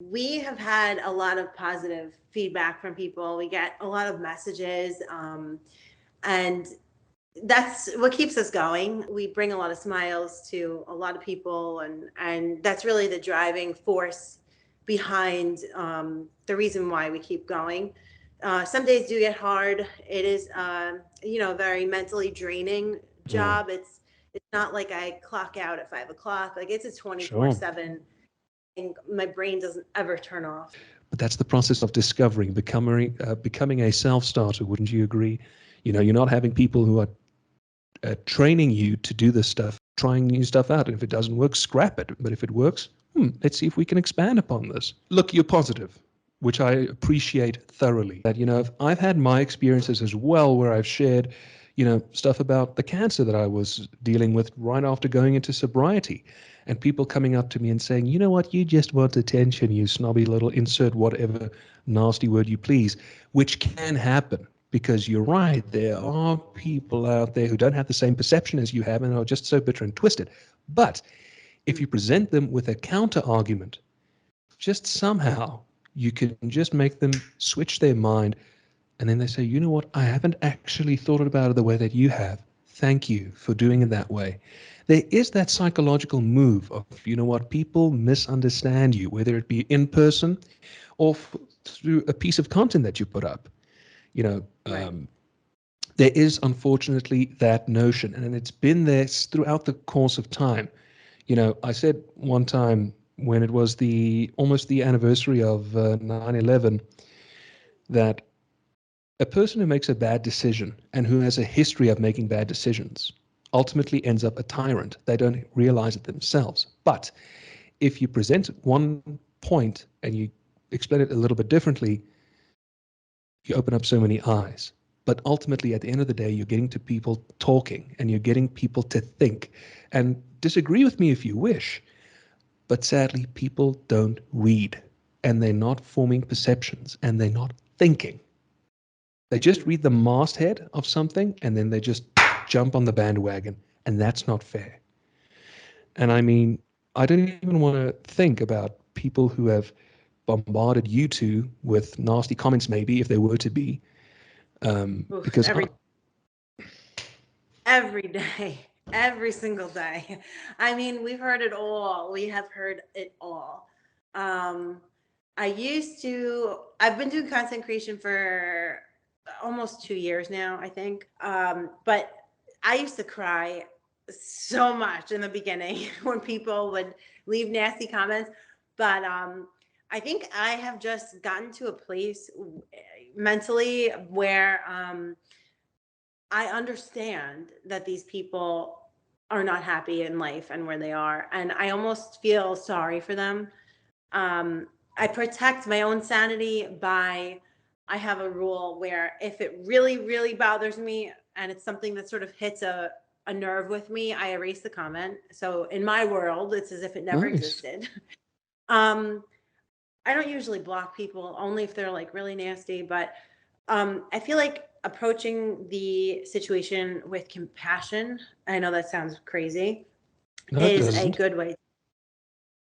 We have had a lot of positive feedback from people. We get a lot of messages, and that's what keeps us going. We bring a lot of smiles to a lot of people, and that's really the driving force behind the reason why we keep going. Some days do get hard. It is, a very mentally draining Mm, job. It's not like I clock out at 5 o'clock. Like it's a twenty four sure. seven. My brain doesn't ever turn off. But that's the process of discovering, becoming a self-starter. Wouldn't you agree? You're not having people who are training you to do this stuff, trying new stuff out. And if it doesn't work, scrap it. But if it works, let's see if we can expand upon this. Look, you're positive, which I appreciate thoroughly. That, I've had my experiences as well where I've shared, stuff about the cancer that I was dealing with right after going into sobriety. And people coming up to me and saying, you know what, you just want attention, you snobby little insert whatever nasty word you please, which can happen. Because you're right, there are people out there who don't have the same perception as you have and are just so bitter and twisted. But if you present them with a counter argument, just somehow you can just make them switch their mind, and then they say, you know what, I haven't actually thought about it the way that you have. Thank you for doing it that way. There is that psychological move of, you know what, people misunderstand you, whether it be in person or through a piece of content that you put up. You know, Right. there is unfortunately that notion, and it's been there throughout the course of time. I said one time when it was the almost the anniversary of 9/11 that a person who makes a bad decision and who has a history of making bad decisions ultimately ends up a tyrant. They don't realize it themselves. But if you present one point and you explain it a little bit differently, you open up so many eyes. But ultimately, at the end of the day, you're getting to people talking and you're getting people to think. And disagree with me if you wish, but sadly, people don't read and they're not forming perceptions and they're not thinking. They just read the masthead of something and then they just jump on the bandwagon. And that's not fair. And I mean, I don't even want to think about people who have bombarded you two with nasty comments, maybe if there were to be, Oof, because every day, every single day. I mean, we've heard it all. We have heard it all. Um, I've been doing content creation for almost 2 years now, I think. But I used to cry so much in the beginning when people would leave nasty comments. But I think I have just gotten to a place mentally where I understand that these people are not happy in life and where they are. And I almost feel sorry for them. I protect my own sanity by, I have a rule where if it really, really bothers me and it's something that sort of hits a nerve with me, I erase the comment. So in my world, it's as if it never nice. existed. Um, I don't usually block people only if they're like really nasty, but I feel like approaching the situation with compassion, I know that sounds crazy, No, it is a doesn't. good way.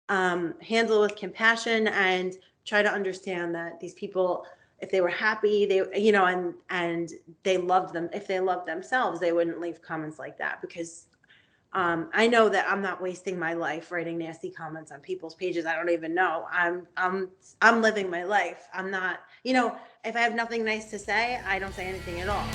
Handle with compassion and try to understand that these people, if they were happy, and they loved them, if they loved themselves, they wouldn't leave comments like that because I know that I'm not wasting my life writing nasty comments on people's pages. I don't even know. I'm living my life. I'm not, if I have nothing nice to say, I don't say anything at all.